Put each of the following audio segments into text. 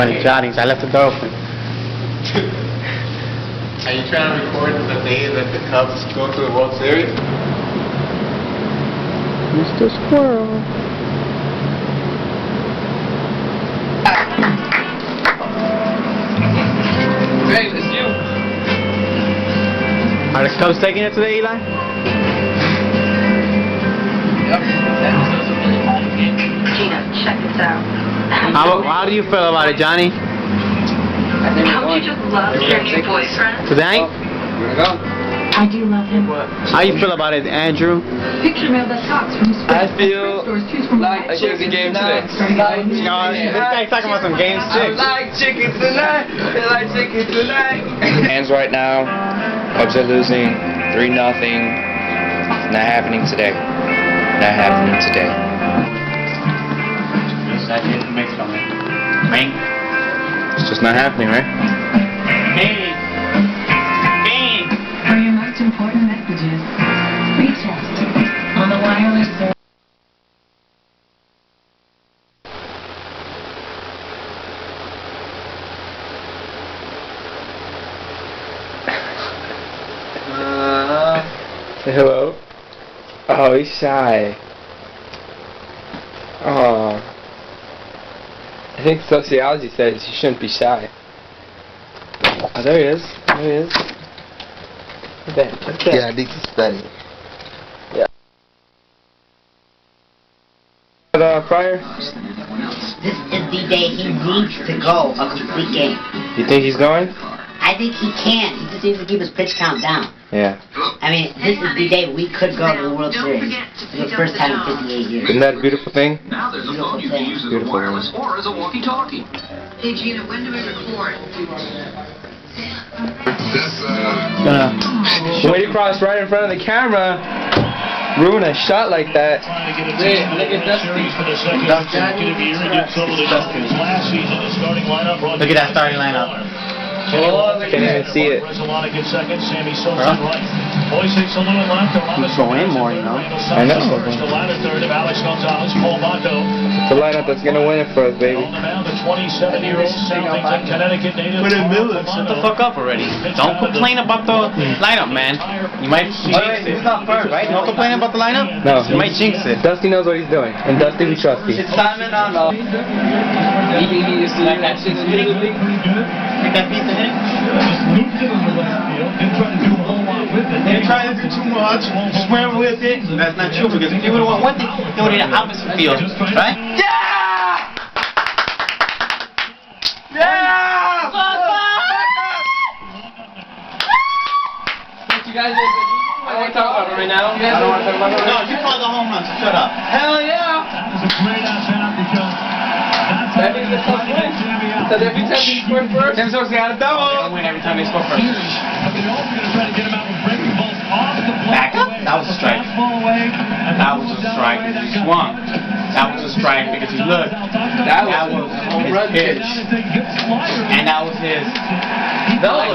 When Johnny's, I left the door open. Are you trying to record the day that the Cubs go to the World Series? Mr. Squirrel. Hey, it's you. Are the Cubs taking it today, Eli? Yep. Gina, check this out. How do you feel about it, Johnny? Don't you just love your new boyfriend? Tonight? Here we go. I do love him. How you feel about it, Andrew? Picture mail that talks from I feel like a chicken game today. This guy's talking about some game 6. I like chicken tonight. I like chicken tonight. Hands right now. Cubs are losing 3-0. Not happening today. Not happening today. It's just not happening, right? Hey! Hey! For your most important messages, free test on the wireless service. Say hello. Oh, he's shy. Oh. I think sociology says you shouldn't be shy. Oh, there he is. There he is. Look at that. Look at that. Yeah, I need to study. Fryer? This is the day he needs to go a complete game. You think he's going? I think he can. He just needs to keep his pitch count down. Yeah. I mean, this is the day we could go to the World Series for the first time in 58 years. Isn't that a beautiful thing? Now there's a Beautiful phone you can thing. use as a Beautiful wireless or as a walkie-talkie. Hey Gina, when do we record? Way to cross right in front of the camera. Ruin a shot like that. Hey, look at Dusty. Look at that starting lineup. Oh, look Can't even see it. He's going more, you know. I know. It's the lineup that's gonna win it for us, baby. Put in Miller. Shut the fuck up already. Don't complain about the lineup, man. You might jinx it. He's not first, right? Don't complain about the lineup? No. You might jinx it. Dusty knows what he's doing, and Dusty we trust you. Simon on the... Like that pizza hitting? Like that pizza hitting? They're trying to do too much. Swear with it. That's not true, because if they would have won one thing, they would have did the opposite field. Right? Yeah! Yeah! What you guys do? I don't want to talk about it right now. I don't want to talk about it. No, you called the home run, so shut up. Hell yeah! That means it's supposed to win. So every time he scores first, Tim's supposed to get a double. They'll win every time they score first. Back up? That was a strike. That was a strike. He swung. That was a strike because he looked. That was his pitch. And that was his. That was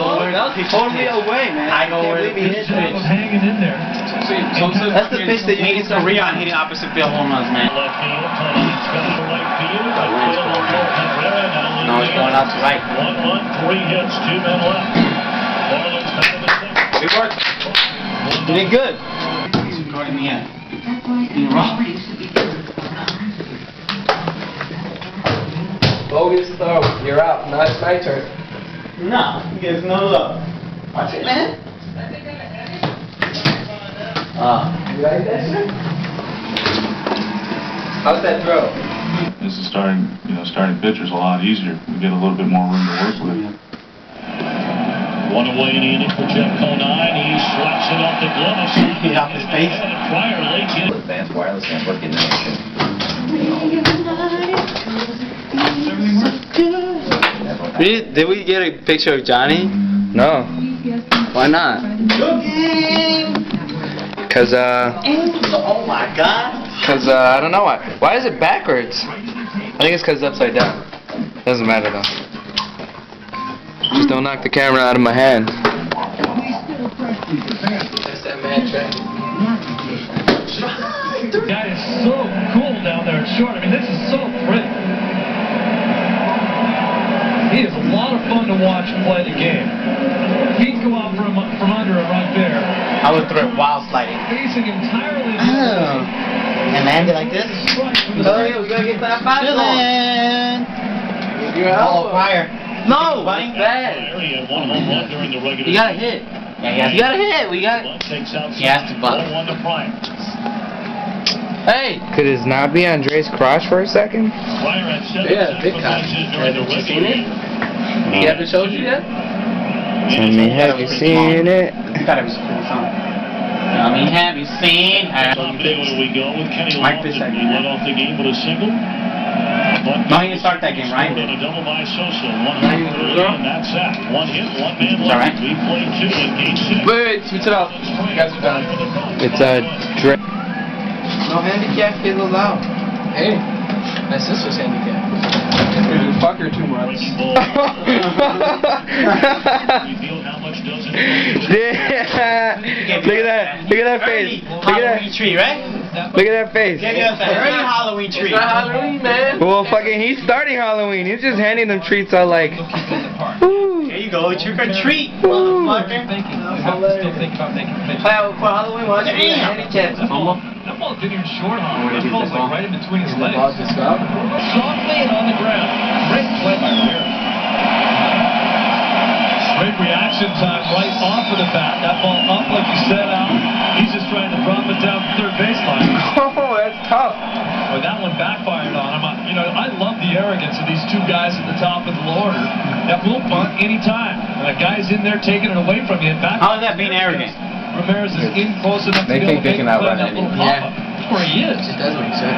totally away, man. I go where his pitch. That's the pitch that you made his career on hitting opposite field home runs, man. No, it's going out to right. 1-1, 3 hits, 2 men left. Marlins have the second. Good work. You did good. He's recording me in. Being wrong. Bogus throw. You're out. Now it's my turn. No, he gets no love. Watch it, man. You like that shit? How's that throw? As a starting pitcher's a lot easier. We get a little bit more room to work with. One away in the inning for Jeff Conine. He swats it off the glove. Get off his face. Fryer late in. Advanced wireless network in the nation. Did we get a picture of Johnny? No. Why not? Cause Oh my God. I don't know why. Why is it backwards? I think it's cause it's upside down. Doesn't matter though. Just don't knock the camera out of my hand. That's that man track. That is so cool down there in short. I mean, this is so pretty. fun to watch play the game. He'd go out from under it right there. I would throw it while sliding. Facing entirely. And land it like this. Oh, yeah, we gotta get that fastball. Oh, fire. No! Larry had one home run during the regular You gotta hit. Yeah, you gotta hit. We got. Bunt takes out He has to bunt. 1-1 to Bryant. Hey! Could this not be Andres Crush for a second? Pryor had 7 Yeah, big time. possessions during the Haven't you regular seen it? game. He haven't showed you yet? I mean, have you seen it? I thought it was pretty song. I mean, have you seen? Top big where we go with Kenny Mike Lofton. Bissett. He led off the game with a single. No, he didn't start that game. Ryan Scored on did. a double by Sosa. 1 home early, and that's that. 1 hit, 1 man It's all right. left. We played 2 in game 6. Wait, switch it up. You guys are done. It's a Dre. No handicap, kid allowed. Hey, my sister's handicapped. Fuck her 2 months. Yeah. Look at that. Look at that face. Look at Halloween that. tree, right? Look at that face. Give us a early Halloween tree. Halloween, man. Well, fucking, he's starting Halloween. He's just handing them treats out like. Woo. Here you go, trick or treat, Woo. motherfucker. For Halloween, what's your handicap? That ball didn't even short on him. That ball's like right in between his legs. Softly and on the ground. Great play by Rivera. Great reaction time right off of the bat. That ball up like you said out. He's just trying to drop it down third baseline. Oh, that's tough. But that one backfired on him. I love the arrogance of these 2 guys at the top of the order that will bunt anytime. And that guy's in there taking it away from you. How is that being arrogant? Ramirez is in close enough They to be able think they to can make outrun that it. little pop-up. That's where he is. That's what he said.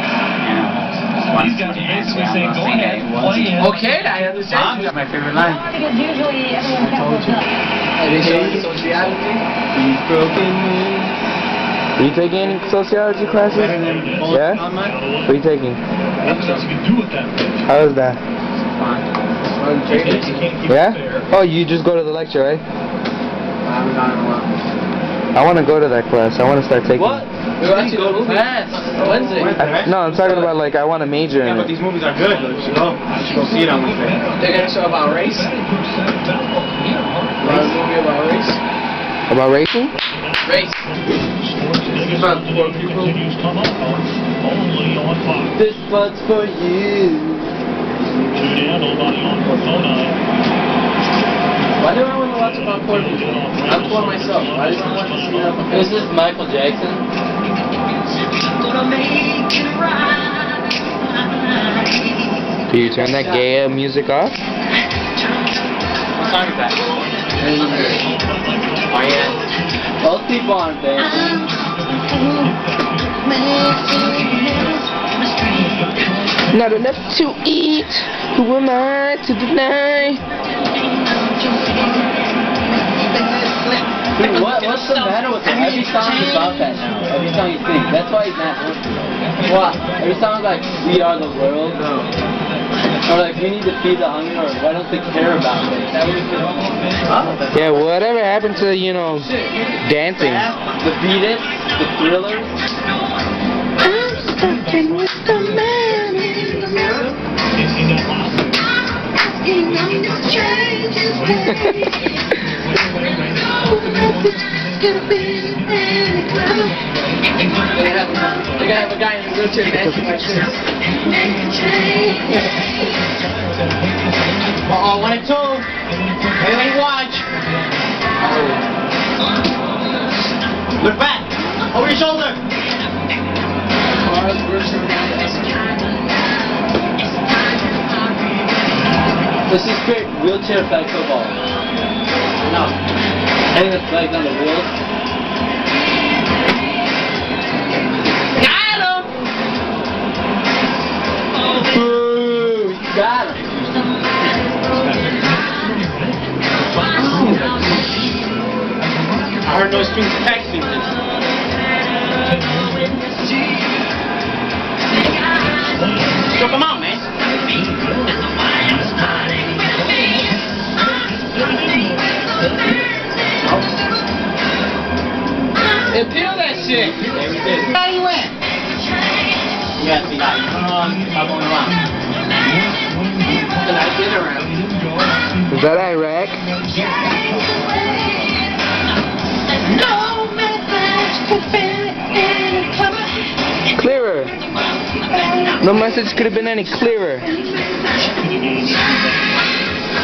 These guys are basically saying, go ahead, play in. Okay, I understand. That's my favorite line. Because usually everyone counts up. Are they showing sociology? Are you taking any sociology classes? Yeah? What are you taking? What else you can do with that pitch? How is that? You can't keep it Yeah? fair. Oh, you just go to the lecture, right? I haven't gone in a while. I want to go to that class. I want to start taking it. We actually go to class. Wednesday. No, I'm talking about like I want to major Yeah, in but it. these movies are good. You should go. You should go see it on Wednesday. They're going to show about race? movie about race? About racing? Race. About poor people. Only on Fox. This one's for you. 2 down, nobody on for Why do I want to watch about poor people? I'm poor myself. Why do I want to see that? Is this Michael Jackson? Do you turn that gay music off? What song is that? Oh yeah. Both people aren't dancing. Not enough to eat. Who am I to deny? Dude, what's the matter with him? Every song is about that now. Every song you sing. That's why he's not working. What? Every song is like, we are the world. Or like, we need to feed the hungry. Or why don't they care about it? Yeah, whatever happened to, you know, dancing? The Beat It? The Thriller? I'm stuck with the man in the mirror. They're gonna have a guy in a wheelchair dancing like this. Uh-oh, 1 and 2. Everybody watch. Look back. Over your shoulder. This is great wheelchair flag football. No. I think the flag's on the wheels. Got him. Boo! You got him. I heard no strings texting this. So come on, man. Hey, peel that shit. There we did. How you went? Yes, we got it. Come on, stop going around. Can I get around? Is that Iraq? Clearer. No message could have been any clearer.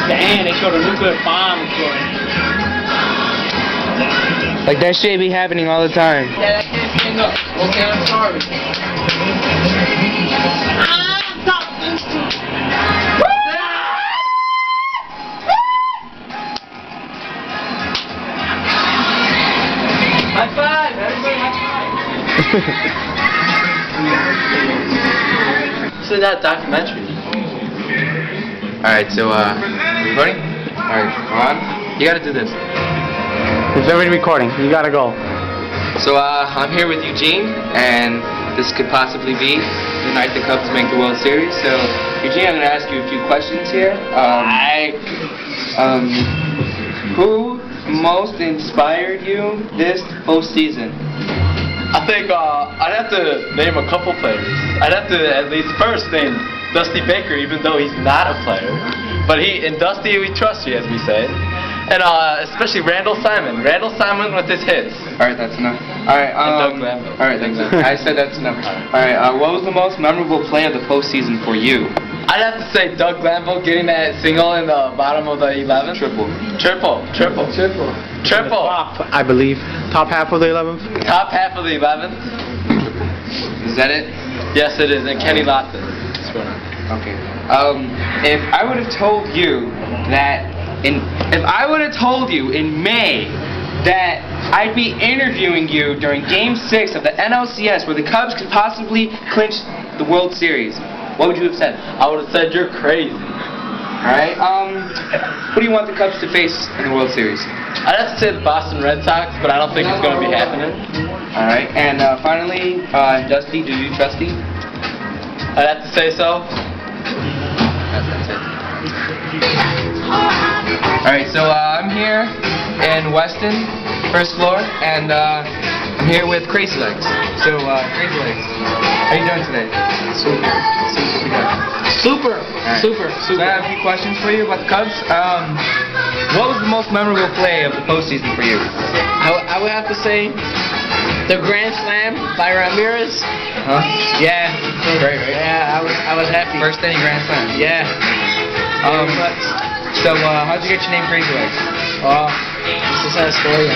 Damn, they showed a nuclear bomb going. Like that shit be happening all the time. Yeah, that can't hang up. Okay, I'm sorry. High five! Everybody high five! This is that documentary. Alright, so, recording? Alright, Ron, you gotta do this. It's already recording. You gotta go. So, I'm here with Eugene, and this could possibly be the night the Cubs make the World Series. So, Eugene, I'm gonna ask you a few questions here. Who most inspired you this postseason? I think I'd have to name a couple players. I'd have to at least first name Dusty Baker, even though he's not a player. But in Dusty, we trust you, as we say. And especially Randall Simon. Randall Simon with his hits. Alright, that's enough. Alright, Doug Lambo. Alright, that's enough. I said that's enough. Alright, what was the most memorable play of the postseason for you? I'd have to say Doug Lambo getting that single in the bottom of the 11th. Triple. Top, I believe. Top half of the 11th. Top half of the 11th. Is that it? Yes, it is. And Kenny Lofton. Okay. If I would have told you that if I would have told you in May that I'd be interviewing you during Game 6 of the NLCS where the Cubs could possibly clinch the World Series, what would you have said? I would have said you're crazy. Alright, who do you want the Cubs to face in the World Series? I'd have to say the Boston Red Sox, but I don't think it's going to be happening. Alright, and finally, Dusty, do you trust him? I'd have to say so. That's it. Alright, so I'm here in Weston, first floor, and I'm here with Crazy Legs. So, Crazy Legs, how you doing today? Super. Alright. Super. So I have a few questions for you about the Cubs. What was the most memorable play of the postseason for you? I would have to say the Grand Slam by Ramirez. Huh? Yeah. Great, right? Yeah, I was happy. First inning Grand Slam. Yeah. So, how'd you get your name Crazy Legs? Oh, it's a sad story.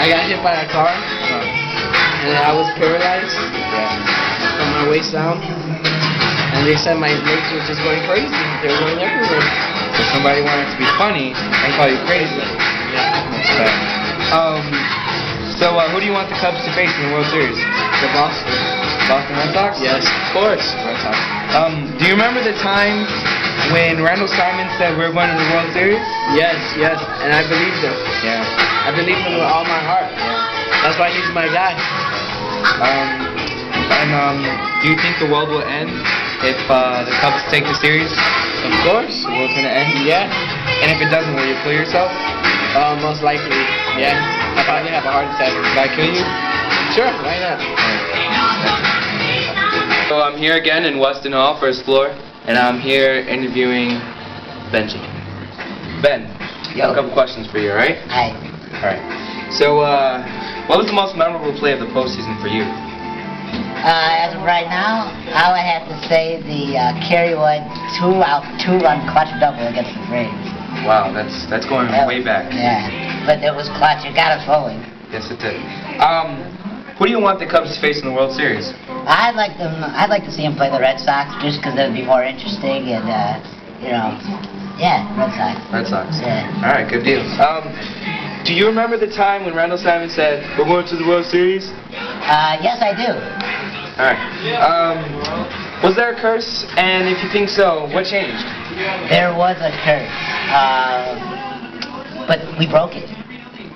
I got hit by a car, and I was paralyzed from my waist down. And they said my legs were just going crazy. They were going everywhere. So somebody wanted to be funny and call you Crazy Legs. Yeah. Okay. So, who do you want the Cubs to face in the World Series? The Boston. Boston Red Sox? Yes, of course. Red Sox. Do you remember the time when Randall Simon said we're going to the World Series? Yes, and I believed him. Yeah. I believed him with all my heart. That's why he's my guy. Do you think the world will end if the Cubs take the series? Of course. The world's gonna end? Yeah. And if it doesn't, will you kill yourself? Most likely. Yeah. I'll probably have a heart attack. Will I kill you? Sure, why not? So I'm here again in Weston Hall, first floor, and I'm here interviewing Benji. Ben, I have a couple questions for you, alright? Hi. Alright. So, what was the most memorable play of the postseason for you? As of right now, I would have to say the Kerry Wood two-run clutch double against the Braves. Wow, that's going way back. Yeah, but it was clutch. It got us rolling. Yes, it did. Who do you want the Cubs to face in the World Series? I'd like to see him play the Red Sox just because it'd be more interesting and Red Sox. Red Sox. Yeah. All right, good deal. Do you remember the time when Randall Simon said we're going to the World Series? Yes, I do. All right. Was there a curse? And if you think so, what changed? There was a curse, but we broke it.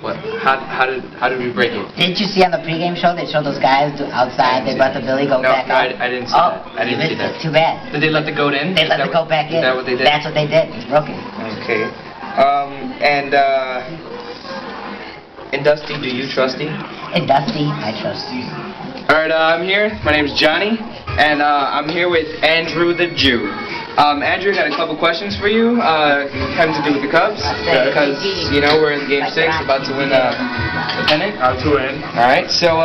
What? How did we break it? Didn't you see on the pregame show they showed those guys outside? They let the Billy goat back No, up. I didn't see that. I didn't see that. Too bad. Did they let the goat in? They let the goat back in. Is that what they did? That's what they did. It's broken. Okay. And Dusty, do you trust him? And Dusty, I trust you. Alright, I'm here. My name's Johnny, and I'm here with Andrew the Jew. Andrew got a couple questions for you, having to do with the Cubs, because, you know, we're in Game 6, about to win the pennant. To win. Alright, so,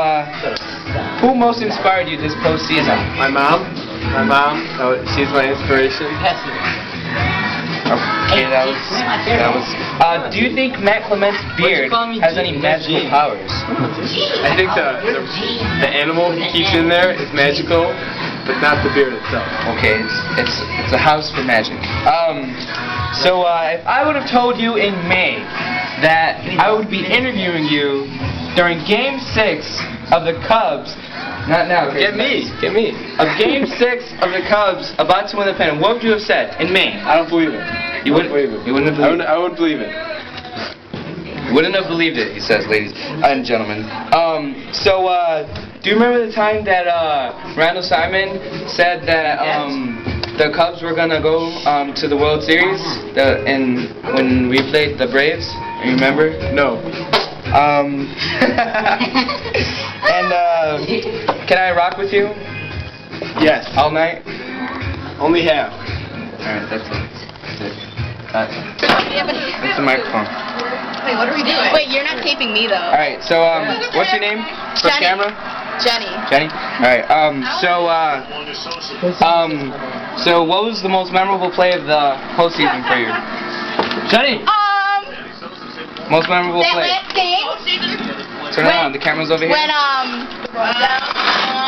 who most inspired you this postseason? My mom. She's my inspiration. Okay, that was. Do you think Matt Clement's beard has any magical powers? I think the animal he keeps in there is magical, but not the beard itself. Okay, it's a house for magic. So if I would have told you in May that I would be interviewing you during Game 6 of the Cubs, not now. Get me. Of Game 6 of the Cubs about to win the pennant, what would you have said in May? I don't believe it. You wouldn't believe it. You wouldn't have believed it. I wouldn't believe it. Wouldn't have believed it, he says, ladies and gentlemen. So do you remember the time that Randall Simon said that the Cubs were gonna go to the World Series when we played the Braves? You remember? No. And can I rock with you Yes. all night? Only half. Alright, that's it. That's the microphone. Wait, what are we doing? Wait, you're not taping me though. Alright, so what's your name? For Jenny. camera? Jenny. Jenny? Alright, so what was the most memorable play of the postseason for you? Jenny! Most memorable That play. last game Turn around, the camera's over here.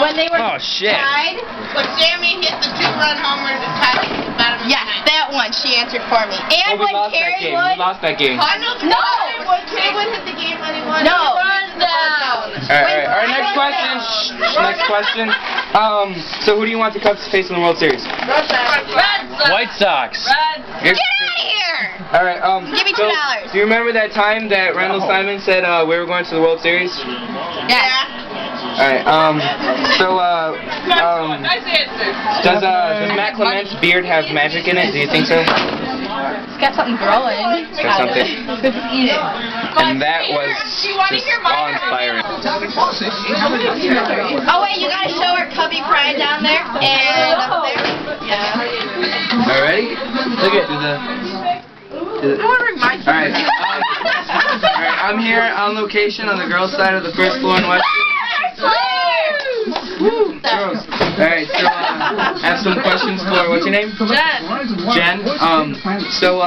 when they were Oh, shit. tied. When Sammy hit the 2-run homer to tie the bottom. Yes, that one she answered for me. And Oh, we when lost that Kerry game. We lost that game. No. When Kerry Wood hit the game when he won. No. Alright, next question. Next question. So who do you want the Cubs to face in the World Series? White Sox. Get out of here! Alright, Give me so, $2. do you remember that time that Randall Simon said we were going to the World Series? Yeah. Alright, does Matt Clement's beard have magic in it? Do you think so? It's got something growing. It's got something. Eat it. And that was just awe-inspiring. Oh wait, you gotta show our Cubby pride down there and up there. Yeah. Alright, look at Alright, I'm here on location on the girls' side of the first floor in West. Girls. Alright, so I have some questions for, what's your name? Jen. So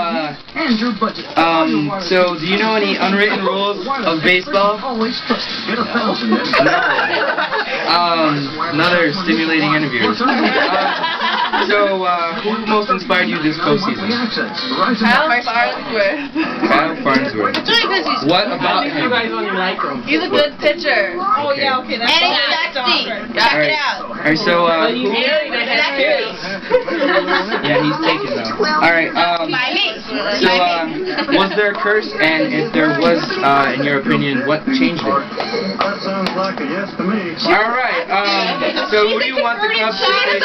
do you know any unwritten rules of baseball? Another stimulating interview. Who most inspired you this postseason? Kyle Farnsworth. Kyle Farnsworth. What about him? He's a good pitcher. Oh yeah, okay. And he's sexy. Check it out. Alright, so yeah, he's taken though. Alright, By me. so was there a curse, and if there was, in your opinion, what changed it? Alright, so who do you want the Cubs to face?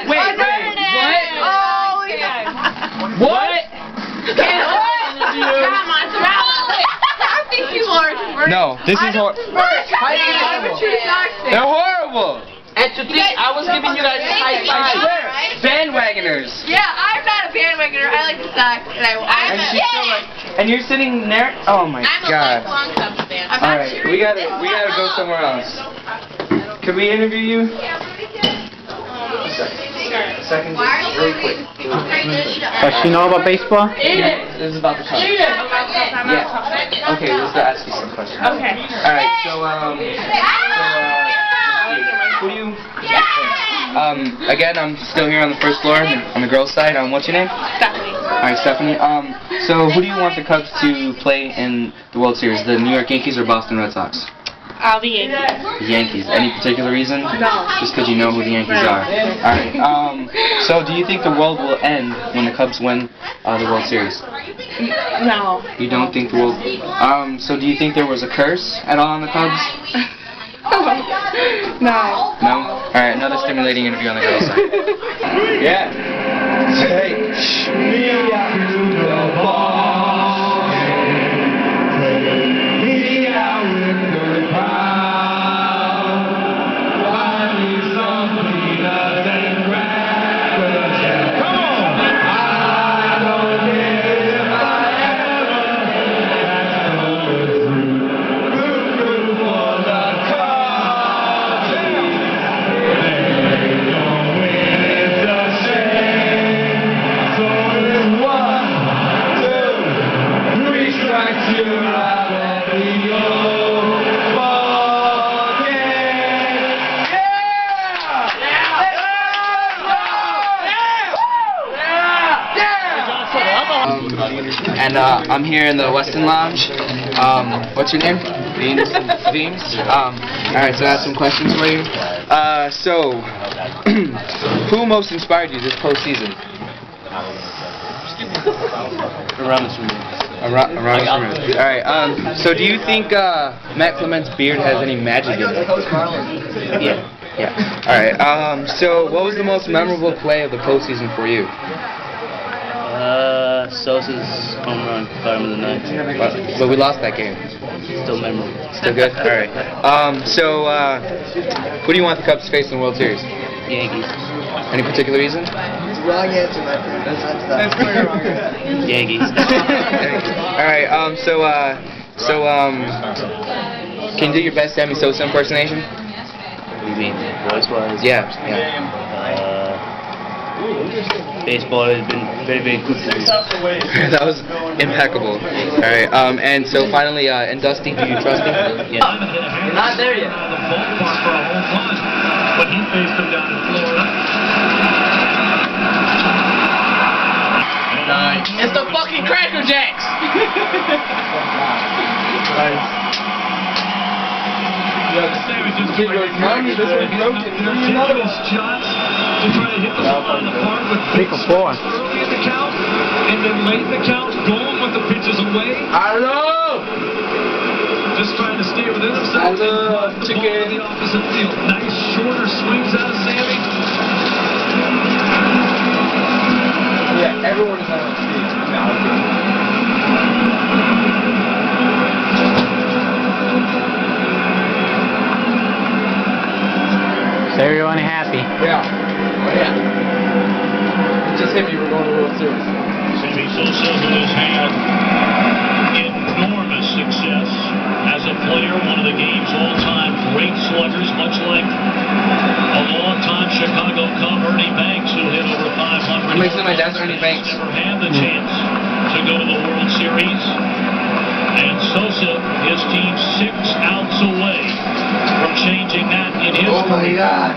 Wait, what? No, this is horrible. They're horrible. And to think, I was giving you guys a high five. Bandwagoners. Yeah, I'm not a bandwagoner. I like the Sox, and And she's still like, and you're sitting there. Oh my God. lifelong Cubs fan. All right, we gotta go somewhere else. Can we interview you? Second, really quick. Does she know about baseball? Yeah, this is about the Cubs. Yeah. Okay, let's ask you some questions. Okay. All right. So who do you? Again, I'm still here on the first floor on the girls' side. What's your name? Stephanie. All right, Stephanie. So who do you want the Cubs to play in the World Series? The New York Yankees or Boston Red Sox? The Yankees. The Yankees. Any particular reason? No. Just because you know who the Yankees are. All right. So do you think the world will end when the Cubs win the World Series? No. You don't think the world? So do you think there was a curse at all on the Cubs? No. No? All right. Another stimulating interview on the girls' side. Yeah. Hey. And I'm here in the Weston Lounge. What's your name? Beams. Alright, so I have some questions for you. So, who most inspired you this postseason? Around this room. Around this room. Alright, so do you think Matt Clement's beard has any magic in it? Yeah. Alright, so what was the most memorable play of the postseason for you? Sosa's home run, bottom of the ninth. But we lost that game. Still memorable. Still good? Alright. So, who do you want the Cubs to face in the World Series? Yankees. Any particular reason? Wrong answer, my friend. That's clear wrong answer. Yankees. Alright, can you do your best Sammy Sosa impersonation? You mean voice-wise? Yeah. Baseball has been very, very good to me. That was impeccable. Alright, and so finally, and Dusty, do you trust him? Yes. You're not there yet. The ballpark for a whole bunch, but he faced him down in Florida. It's the fucking Cracker Jacks! Sammy just taking his shots to try to hit the ball out of the park with big swings early in the count, and then late in the count, going with the pitches away. Just trying to stay within themselves and butt the ball to the opposite field. Nice shorter swings out of Sammy. Yeah, everyone is on stage. Is everyone happy? Yeah. Oh, yeah. It just hit me. We're going to the World Series. Sammy Sosa, who has had enormous success as a player, one of the game's all-time great sluggers, much like a long-time Chicago Cub, Ernie Banks, who hit over 500. I'm mixing my dance Ernie Banks. Never had the chance to go to the World Series. And Sosa, his team 6 outs away from changing that in his career. God.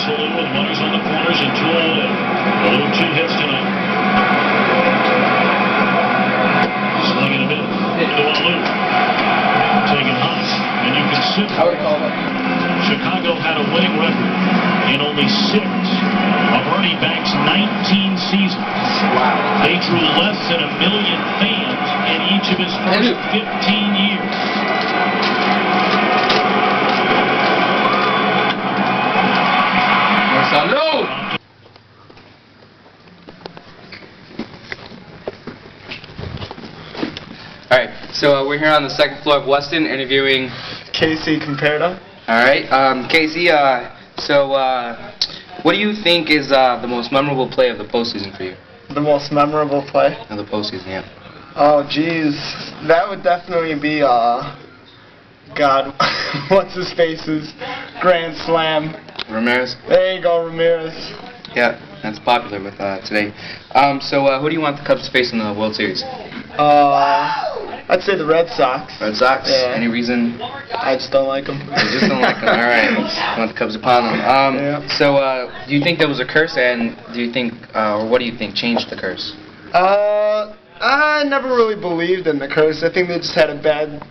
With runners on the corners and 2 away. Blue 2 hits tonight. Swing and a miss. Into a loop. Taken high. And you can sit. I would call it. Chicago had a winning record in only 6 of Ernie Banks' 19 seasons. Wow. They drew less than 1 million fans in each of his first 15 years. Salud! Alright, so we're here on the 2nd floor of Weston interviewing Casey Comperta. Alright, Casey, so what do you think is the most memorable play of the postseason for you? The most memorable play? Of the postseason, yeah. Oh, geez. That would definitely be, God, what's his face's Grand Slam. Ramirez? There you go, Ramirez. Yeah, that's popular with today. So who do you want the Cubs to face in the World Series? I'd say the Red Sox. Red Sox? Yeah. Any reason? I just don't like them. You just don't like them. Alright, let's want the Cubs upon them. Yeah. So do you think there was a curse, and do you think, or what do you think changed the curse? I never really believed in the curse. I think they just had a bad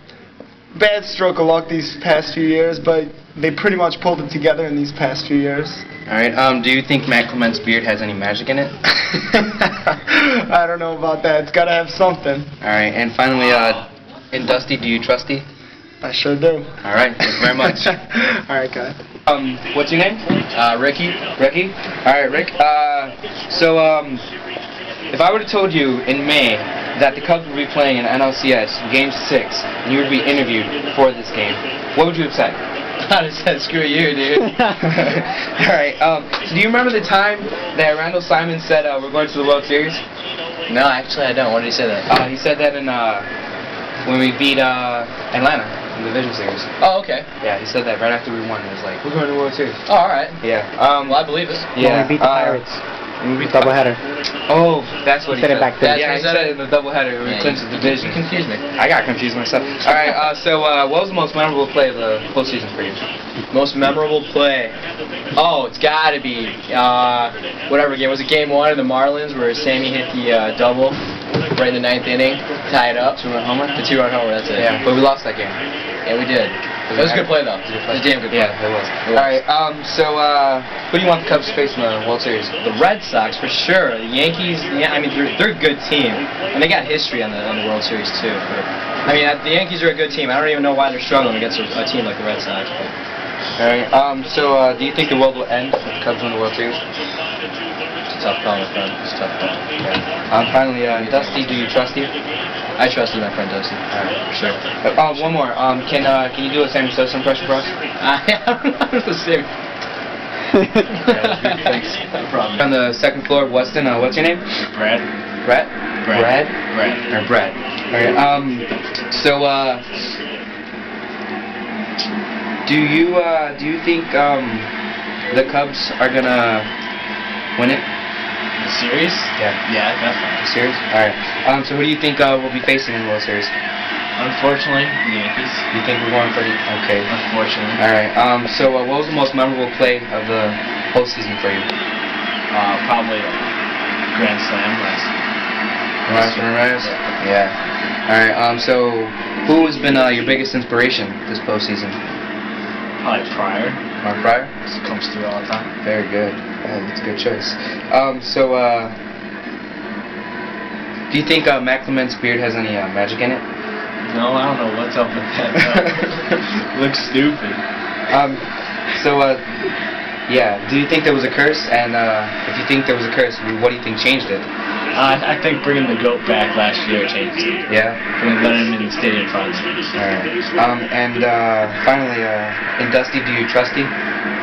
stroke of luck these past few years, but they pretty much pulled it together in these past few years. Alright, do you think Matt Clement's beard has any magic in it? I don't know about that. It's gotta have something. Alright, and finally, in Dusty, do you trusty? I sure do. Alright, thank you very much. Alright, guys. What's your name? Ricky. Ricky? Alright, Rick. If I would have told you in May that the Cubs would be playing in NLCS Game 6, and you would be interviewed for this game, what would you have said? I'd have said, screw you, dude. Alright, so do you remember the time that Randall Simon said we're going to the World Series? No, actually I don't. What did he say that? He said that in when we beat Atlanta. in the Division Series. Oh, okay. Yeah, he said that right after we won. He was like, we're going to the World Series. Oh, all right. Yeah. Well, I believe it. Yeah. We beat the Pirates. Doubleheader. Oh, that's what he Said said. it back then. Yeah, he said it in the doubleheader. We clinched the division. You confused me. I got confused myself. All right. So, what was the most memorable play of the postseason for you? Most memorable play. Oh, it's got to be whatever game. Was it game 1 of the Marlins where Sammy hit the double right in the 9th inning, tie it up? 2-run homer? The 2-run homer, that's it. Yeah, but we lost that game. Yeah, we did. It was a good play, though. It was a damn good play. Yeah, it was. All right. So, who do you want the Cubs to face in the World Series? The Red Sox, for sure. The Yankees, yeah, I mean, they're a good team. And they got history on the World Series, too. But, I mean, the Yankees are a good team. I don't even know why they're struggling against a team like the Red Sox. But. All right. So, do you think the world will end if the Cubs win the World Series? It's a tough call, my friend. It's a tough call. Yeah. Finally, Dusty, do you trust you? I trusted my friend Dusty. All right. For sure. One more. Can you do a Sammy Sosa impression for us? I'm the same. Thanks. No problem. On the second floor of Weston, what's your name? Brad. Brett? Brad. Or Brett. Alright, so, do you think, the Cubs are gonna win it? The series? Yeah. Yeah, definitely. The series? Alright. So who do you think, we'll be facing in the World Series? Unfortunately, the Yankees. You think we're going for the... Okay. Unfortunately. Alright, so what was the most memorable play of the postseason for you? Probably a Grand Slam last Reyes? Yeah. Alright, so who has been your biggest inspiration this postseason? Probably Pryor. Mark Pryor? Just comes through all the time. Very good. That's a good choice. So, do you think Matt Clement's beard has any magic in it? No, I don't know what's up with that. Looks stupid. Yeah, do you think there was a curse? And if you think there was a curse, what do you think changed it? I think bringing the GOAT back last year changed it. Yeah? Letting him in the stadium front. Alright. And finally, in Dusty, do you trust him?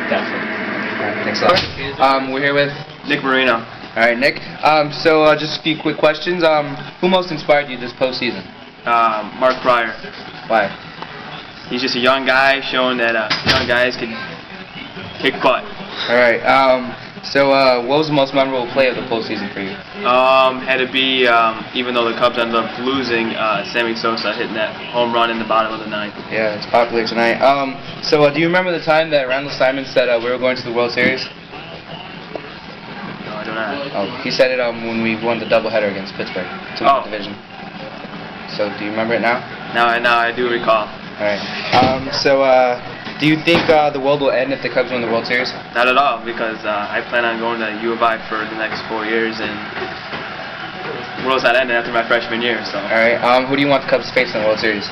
Definitely. Alright, thanks a lot. We're here with Nick Marino. Alright, Nick. So just a few quick questions. Who most inspired you this postseason? Mark Pryor. Why? He's just a young guy showing that young guys can kick butt. Alright, so what was the most memorable play of the postseason for you? Had to be, even though the Cubs ended up losing, Sammy Sosa hitting that home run in the bottom of the 9th. Yeah, it's popular tonight. So do you remember the time that Randall Simon said we were going to the World Series? No, I do not. Oh, he said it when we won the doubleheader against Pittsburgh to win the division. So do you remember it now? Now I do recall. Alright. Do you think the world will end if the Cubs win the World Series? Not at all, because I plan on going to U of I for the next 4 years, and the world's not ending after my freshman year, so. Alright, who do you want the Cubs to face in the World Series?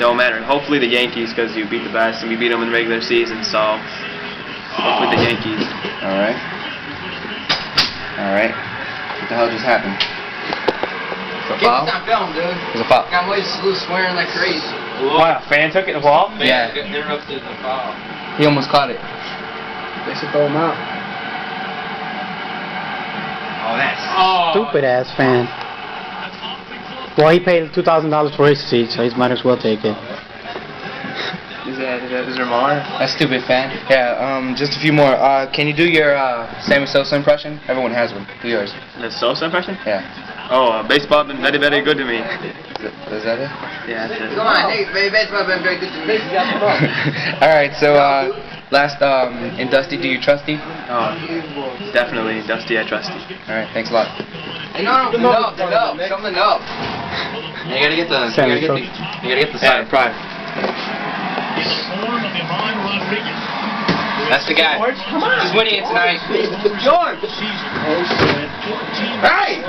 Don't matter. Hopefully the Yankees, because you beat the best, and we beat them in the regular season, so hopefully the Yankees. Alright. Alright. What the hell just happened? Get stop film, dude. There's a foul. Got boys swearing like crazy. What, a fan took it in the ball? Yeah. Interrupted the foul. He almost caught it. They should throw him out. Oh, that's... Stupid ass fan. Well, he paid $2,000 for his seat, so he might as well take it. Is there more? That stupid fan. Yeah, just a few more. Can you do your Sammy Sosa impression? Everyone has one. Do yours. The Sosa impression? Yeah. Oh, baseball been very, very good to me. Is that it? Yeah, that's it. Come on, hey, baseball been very good to me. Alright, so last, in Dusty, do you trust him? Oh, definitely. Dusty, I trust you. Alright, thanks a lot. Hey, no, the nub. Show him the nub. You gotta get the Yeah, Pryor. That's the guy. He's winning it tonight. George! Hey!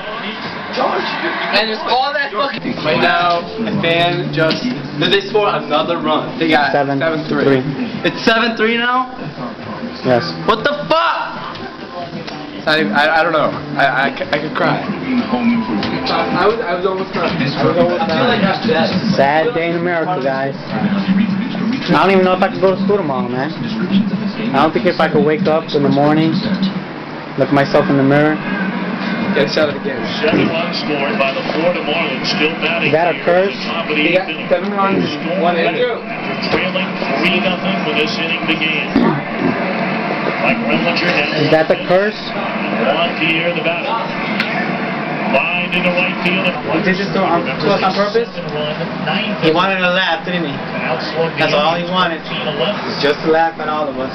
George! And there's all that fucking... Right now, the fan just... Did they score another run? They got 7-3. It's 7-3 now? Yes. What the fuck? I don't know. I could cry. I was almost done. Sad day in America, guys. I don't even know if I can go to school tomorrow, man. I don't think if I could wake up in the morning, look myself in the mirror, Get shot again. 7 runs scored by the Florida Marlins, still batting. Is that a curse? Top of the He got 8th inning. 7 runs, 1 inning. After trailing 3-0 when this inning began. Mike Remlinger down. Is that the curse? Juan Pierre, the batter. Lined into right field. He did this to us on purpose? He wanted to laugh, didn't he? That's all he wanted. Just to laugh at all of us.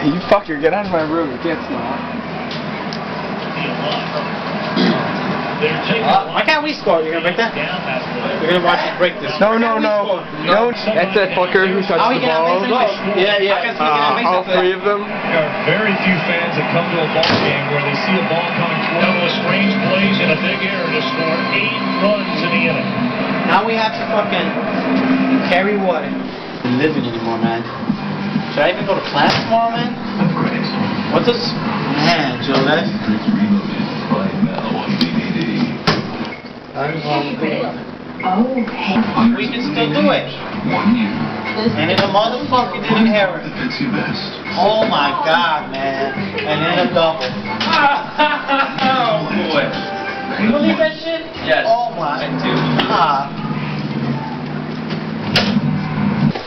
You fucker, get out of my room. You can't smile. Why can't we score? You're gonna break that? We're gonna watch you break this. No. That's that fucker who touched the ball. All 3 of them. There are very few fans that come to a ball game where they see a ball coming toward them with strange plays and a big error to score 8 runs in the inning. Now we have to fucking carry water. I'm living anymore, man. Should I even go to class tomorrow, man? What's this? Man, Joe, that's... We can still do it. And if a motherfucker did an error. Oh my God, man. And then a double. Oh boy. You believe that shit? Yes. Oh my God.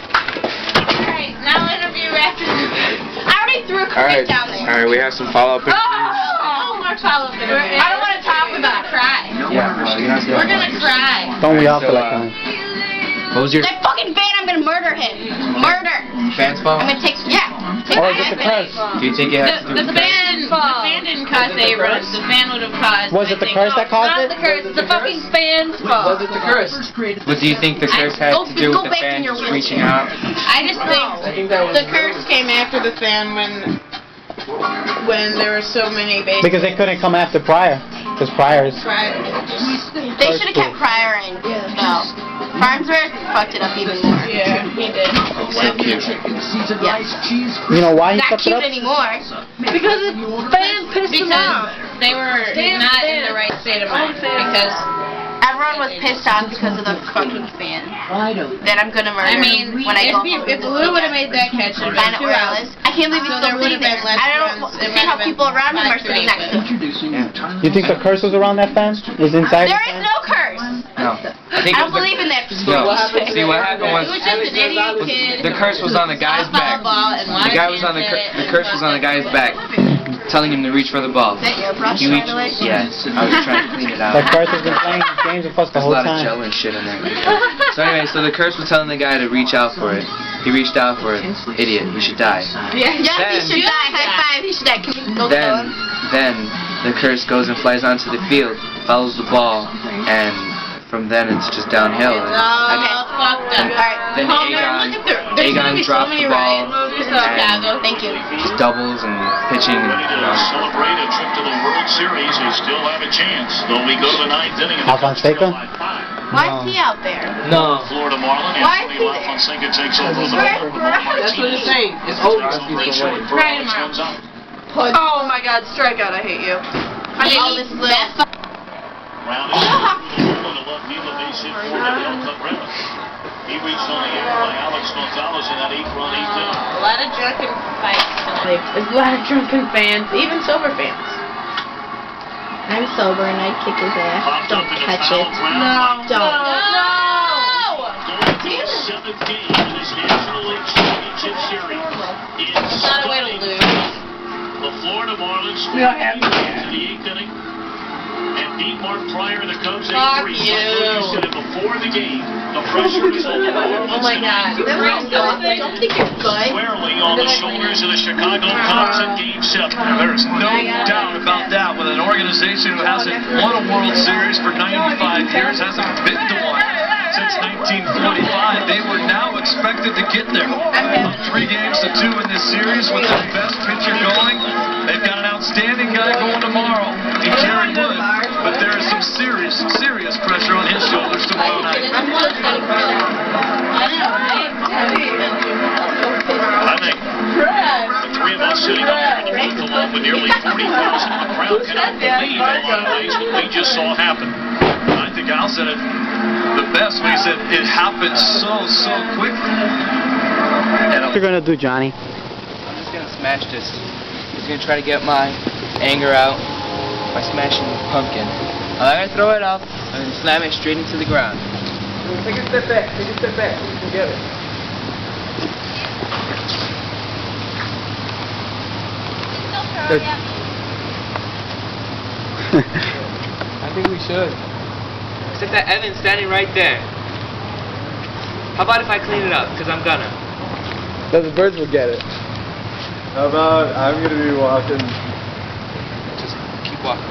Alright, now interview after. I already threw a cricket down there. Alright, we have some follow-up. Oh, more follow-up interview. I don't want to talk about cry. We're gonna cry. Don't we all feel like that? What was your That fucking fan, I'm gonna murder him. Murder. fan's fault? I'm gonna take, take Or my is it the head. curse? Do you think it has to do with The fan didn't cause the runs. The fan would have caused. Was it the curse that caused it? Not the curse. It's the fucking fan's fault. Was it the curse? What do you think the curse had to do with the fan just reaching out? I just think the curse came after the fan when there were so many bases. Because they couldn't come after Pryor. Because Pryor is... They should have kept Pryor in. No. Farnsworth fucked it up even more. Yeah, he did. You know why he Not fucked it cute up? anymore. Because the fans pissed him off. They were not in the right state of mind. Because everyone was pissed off because of the fucking fan. Then I'm gonna murder him when I go home. If Lou would have made that catch, it would have been 2 outs. I can't believe he's still sitting there. I don't see how people around him are sitting next to him. You think the curse was around that fan? Was inside the There is fan? no curse. No. I think I don't believe in that. No. See, what happened was It was just an idiot kid. the curse was on the guy's back. The guy was on the curse was on the guy's back, telling him to reach for the ball. Is that your brush, He by reached. the way? Yes, I was trying to clean it out. That curse has been playing games with us the There's a whole lot of time. gel and shit in there. So anyway, so the curse was telling the guy to reach out for it. He reached out for it. Idiot, he should die. Yeah, he should die. High five. He should die. Can we go kill him? Then the curse goes and flies onto the field, follows the ball, and from then it's just downhill. And Fucked up. Alright. then Aegon drops the ball and Thank you. just doubles and pitching. To celebrate a trip to the World Series, they still have a chance. Though we go to the 9th inning. Alfonseca? Why is he out there? No. Florida Marlin. Why is he there? Alfonseca takes over the That's what it's saying. It's over. Try tomorrow. Oh my God, strikeout! I hate you. I hate all this little. Round is to left field, a base hit for the Delta Bremen. He reached on the air by Alex Gonzalez in that 8-run 8th inning. A lot of drunken fights tonight. There's a lot of drunken fans, even sober fans. I'm sober and I'd kick his ass. Popped Don't up in the touch foul it. ground. Don't. Going to his 7th game in this National League Championship Series. It's Not a way to lose. the Florida Marlins scored to the 8th inning and beat Mark Pryor and the Cubs 8-3. Fuck you. You said it before the game. The pressure is on the Marlins. Oh my God. Don't think you're good. Squarely on the shoulders of the Chicago Cubs in Game 7. There's no doubt about that with an organization who hasn't won a World Series for 95 years, hasn't been to one since 1945. They were now expected to get there. 3 games to 2 in this series with their best pitcher going. They've got an outstanding guy going tomorrow in Kerry Wood, but there is some serious pressure on his shoulders tomorrow night. I think the 3 of us sitting up here in the booth along with nearly 40,000 in the crowd cannot believe in a lot of ways what we just saw happen. I think Al said it the best when he said it happened so quickly. What you gonna do, Johnny? I'm just gonna smash this. I'm just gonna try to get my anger out. by smashing the pumpkin. I'm not gonna throw it up. I'm gonna slam it straight into the ground. Take a step back. Take a step back. You can get it. I think we should. Except that Evan's standing right there. How about if I clean it up? Because I'm gonna. So the birds will get it. How about I'm gonna be walking. Just keep walking.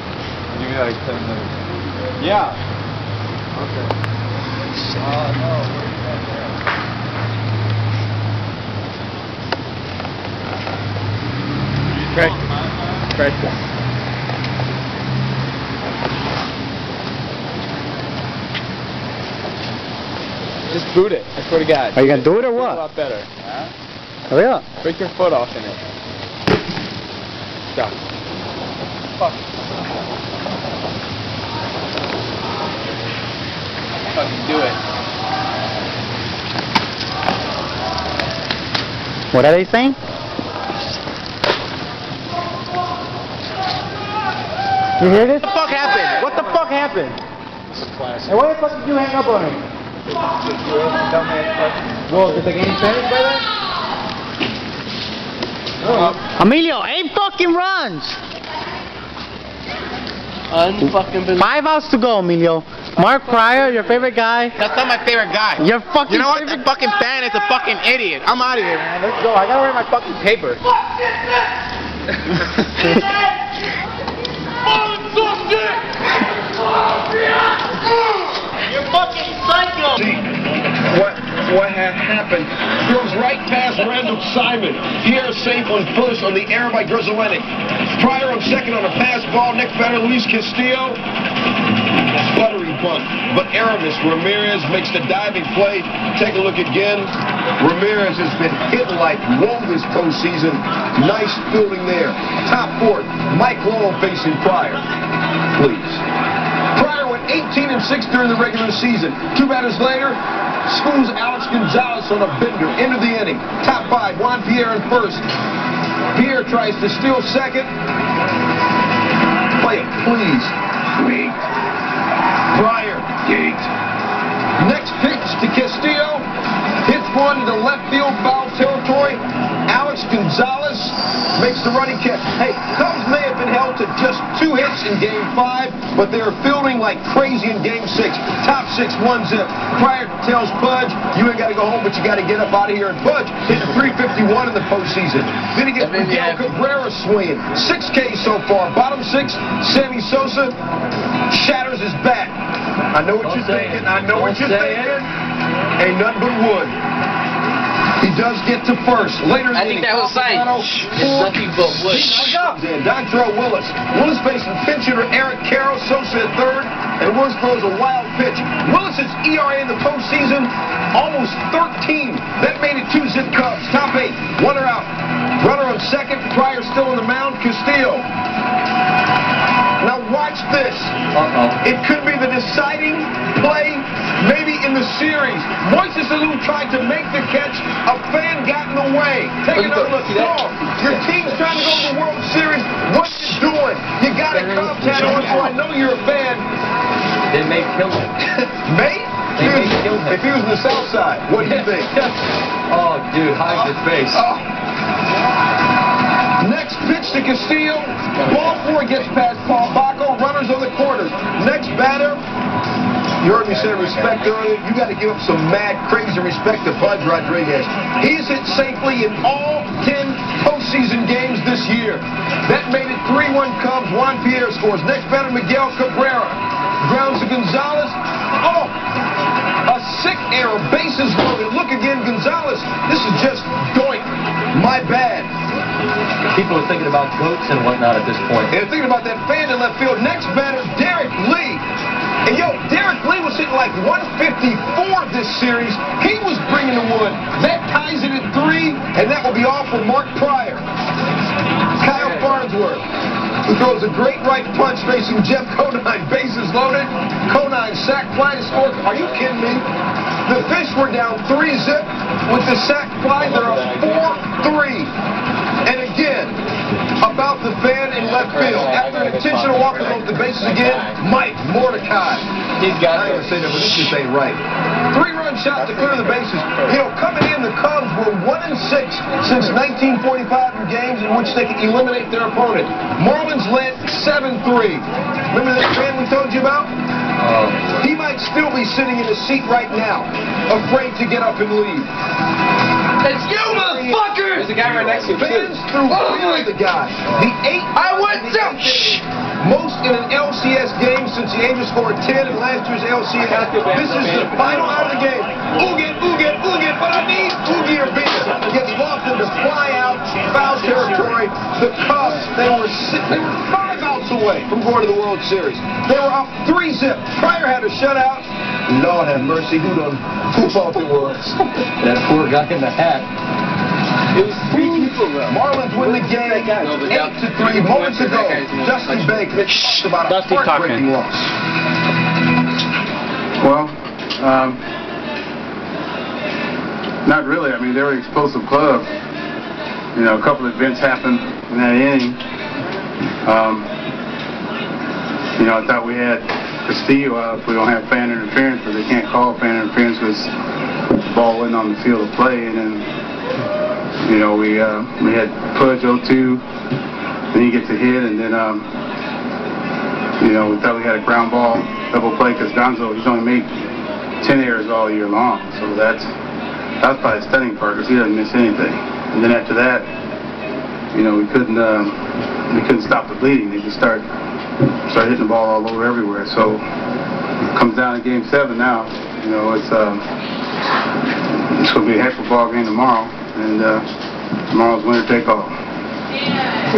Give me like 10 minutes. Yeah. Okay. No. Pressure. Just boot it. I swear to God. Are you gonna do it or It's what? a lot better. Hurry up. Break your foot off in it. Stop. Fuck. Fucking do it. What are they saying? You hear this? What the fuck happened? What the fuck happened? Hey, why the fuck did you hang up on him? Well, did the game finish by then? Emilio, 8 fucking runs! Unfucking 5 outs to go, Emilio. Mark Pryor, your favorite guy. That's not my favorite guy. Your fucking You know what? favorite That fucking fan is a fucking idiot. I'm out of here, man. Let's go. I gotta write my fucking paper. You fucking psycho! What had happened? Throws right past Randall Simon. Pierre safe on first on the air by Grizzletic. Pryor on second on a pass ball. Next batter, Luis Castillo. Buttery bunt, but Aramis Ramirez makes the diving play. Take a look again. Ramirez has been hit like woe this postseason. Nice fielding there. Top fourth, Mike Lowell facing Pryor. Please. Pryor went 18-6 during the regular season. 2 batters later, schools Alex Gonzalez on a bender. End of the inning. Top 5, Juan Pierre in first. Pierre tries to steal second. Play it, please. Wait. Pryor, gate. Next pitch to Castillo. Hits one to the left field foul territory. Alex Gonzalez makes the running catch. Hey, Cubs may have been held to just 2 hits in Game 5, but they're fielding like crazy in Game 6. Top 6, 1-zip. Pryor tells Pudge, you ain't got to go home, but you got to get up out of here. And Pudge hit a 351 in the postseason. Then he gets Miguel Cabrera swinging. 6 Ks so far. Bottom 6, Sammy Sosa shatters his bat. I know what you're thinking. I know what you're thinking. Ain't nothing but wood. He does get to first. Later in the I think that was sign. It's nothing but wood. Dontrell Willis. Willis facing pinch hitter Eric Carroll. Sosa at third. And Willis throws a wild pitch. Willis's ERA in the postseason, almost 13. That made it 2-zip Cubs. Top 8. Runner out. Runner on second. Pryor still on the mound. Castillo. Now watch this. It could be the deciding play, maybe in the series. Moises Alou tried to make the catch. A fan got in the way. Take another look. Your team's trying to go to the World Series. What you doing? You got a Cubs hat on, so I know you're a fan. They may kill him. May? If he was in the South Side, what do you think? Oh, dude, hide his face. Next pitch to Castillo. Ball 4 gets past Paul Bacco. Runners on the corners. Next batter. You heard me say respect earlier. You got to give up some mad, crazy respect to Pudge Rodriguez. He's hit safely in all 10 postseason games this year. That made it 3-1 Cubs. Juan Pierre scores. Next batter, Miguel Cabrera. Grounds to Gonzalez. Oh! A sick error. Bases loaded. Look again, Gonzalez. This is just doink. My bad. People are thinking about goats and whatnot at this point. They're thinking about that fan in left field. Next batter, Derek Lee. And yo, Derek Lee was hitting like 154 this series. He was bringing the wood. That ties it at 3, and that will be all for Mark Pryor. Kyle Farnsworth, who throws a great right punch facing Jeff Conine. Bases loaded. Conine sack fly to score. Are you kidding me? The Fish were down 3-zip with the sack fly. They're up 4-3. And again, about the fan in left field. After an intentional walk of the bases again, Mike Mordecai. He's got I ain't gonna say that, but this just ain't right. 3-run shot to clear the bases. You know, coming in, the Cubs were 1-6 since 1945 in games in which they could eliminate their opponent. Marlins led 7-3. Remember that fan we told you about? He might still be sitting in the seat right now, afraid to get up and leave. It's you, motherfucker! There's a guy right next to you. Fans threw the guy. The 8th. I want some. Most in an LCS game since the Angels scored 10 in last year's LCS. This is the final out of the game. Uget, but I need Oogie or Venus. Gets lofted to fly out, foul territory. The Cubs, they were 5 outs away from going to the World Series. They were up 3-zip. Pryor had a shutout. Lord have mercy, who thought it was? That poor guy in the hat. It was 3 people though. Marlins win the game 8-3 moments ago. Dusty Baker about a heartbreaking loss. Well, not really. I mean, they were an explosive club. You know, a couple of events happened in that inning. You know, I thought we had Castillo out if we don't have fan interference, but they can't call fan interference because the ball wasn't on the field of play. And then, you know, we had Pudge 0-2, then he gets a hit, and then, you know, we thought we had a ground ball double play because Gonzo, he's only made 10 errors all year long, so that's probably the stunning part because he doesn't miss anything. And then after that, you know, we couldn't stop the bleeding. They just start hitting the ball all over everywhere. So it comes down to Game 7 now. You know, it's going to be a heck of a ball game tomorrow, and tomorrow's winner take all. To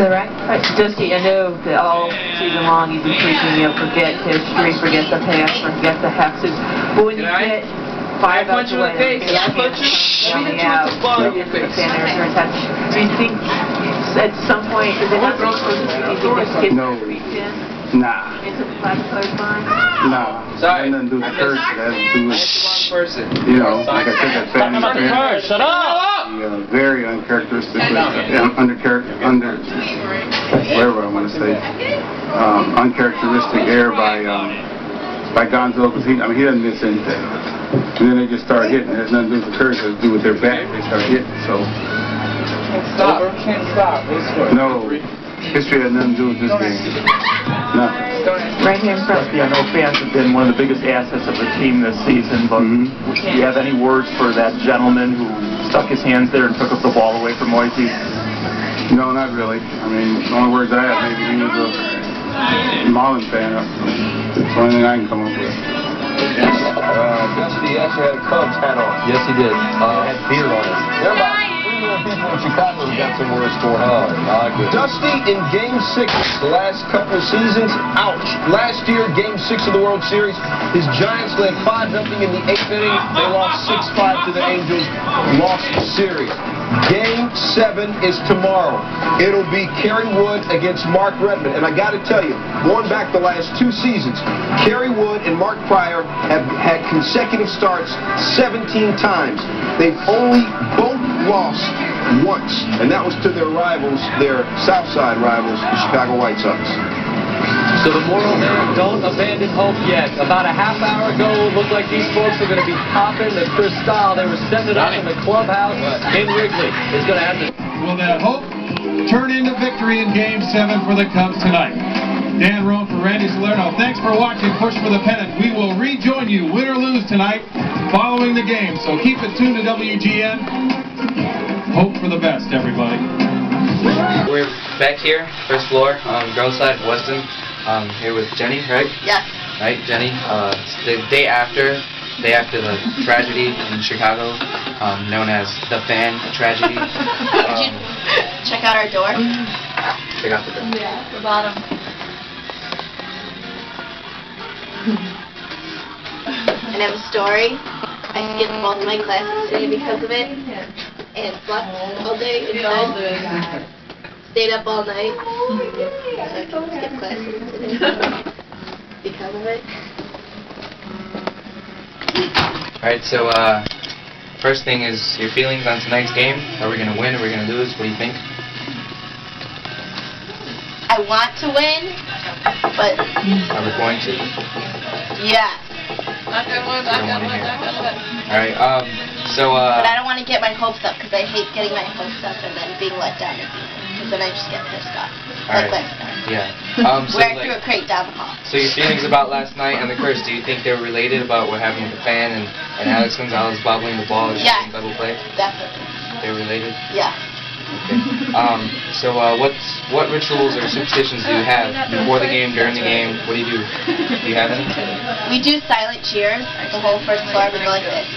the right. Dusty, I know that all season long you've been preaching, you know, forget history, forget the past, forget the hexes. But when you get 5 outs away, do you think at some point, is it not supposed to be No. Nah. into the classified mind? Nah. Sorry. That doesn't do with the curse. It has to do with, person. you know, like I said, that fan interference. Shut up! Very uncharacteristically, whatever I want to say, uncharacteristic error by Gonzo, because he doesn't miss anything. And then they just start hitting. It has nothing to do with the curse. It has to do with their bat. They start hitting. So. Can't stop. No. History has nothing to do with this game. Nothing. Right here in front. I know fans have been one of the biggest assets of the team this season, but do you have any words for that gentleman who stuck his hands there and took up the ball away from Moisey? No, not really. I mean, the only words I have, maybe he was a Marlins fan. That's the only thing I can come up with. Dusty actually had a Cubs hat on. Yes, he did. Had beer on it. There are about 3 million people in Chicago who got some words for him. Dusty in Game 6 the last couple of seasons, ouch. Last year, Game 6 of the World Series, his Giants led 5-0 in the 8th inning. They lost 6-5 to the Angels, lost the series. Game 7 is tomorrow. It'll be Kerry Wood against Mark Redmond. And I got to tell you, going back the last 2 seasons, Kerry Wood and Mark Pryor have had consecutive starts 17 times. They've only both lost once, and that was to their rivals, their Southside rivals, the Chicago White Sox. So the moral there, don't abandon hope yet. About a half hour ago, it looked like these folks were going to be popping the Cristal. They were setting it up in the clubhouse in Wrigley. It's going to have to... Will that hope turn into victory in Game 7 for the Cubs tonight? Dan Roan for Randy Salerno. Thanks for watching Push for the Pennant. We will rejoin you, win or lose tonight, following the game. So keep it tuned to WGN. Hope for the best, everybody. We're back here, first floor, on girls' side, Weston. Here with Jenny, right? Yes. Right, Jenny. The day after the tragedy in Chicago, known as the fan tragedy. Did you check out our door? Check out the door. Yeah, the bottom. And I have a story. I skipped both my classes today because of it, and slept all day inside. Stayed up all night, so I can skip classes today because of it. Alright, so first thing is your feelings on tonight's game. Are we going to win? Are we going to lose? What do you think? I I want to win, but Are we going to? yeah. Alright, so, But I don't want to get my hopes up because I hate getting my hopes up and then being let down because then I just get pissed off. Like Alright. last time. Yeah. So, Where I like, threw a crate down the hall. so your feelings about last night and the curse, do you think they were related about what happened with the fan and Alex Gonzalez bobbling the ball and Yes. double play? Definitely. They're related? Yeah. So, what rituals or superstitions do you have before the game, during the game? What do you do? Do you have any? We do silent cheers. The whole first floor, we go like this.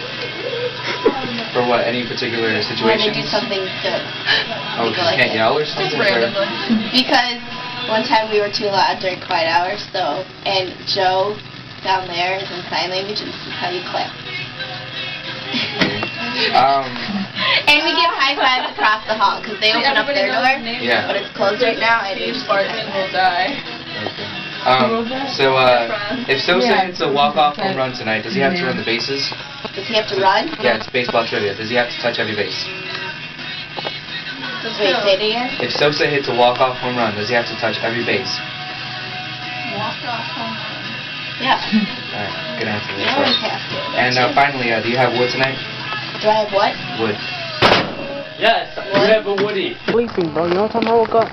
For what? Any particular When they situation? do something good. Oh, we go you like can't this. yell or something? Or- Because one time we were too loud during quiet hours, so, and Joe down there is in sign language, and this is how you clap. And we give high fives across the hall, because they open up their door, Yeah. but it's closed right now, and you just will die. So, if Sosa hits a walk-off home run tonight, does he have to run the bases? Does he have to run? Yeah, it's baseball trivia. Does he have to touch every base? Wait, say it again? If Sosa hits a walk-off home run, does he have to touch every base? Yeah. Alright, good answer. You always have to. And finally, do you have wood tonight? Do I have what? Wood. Yes, you have a Woody. Sleeping, bro. You know what time I woke up?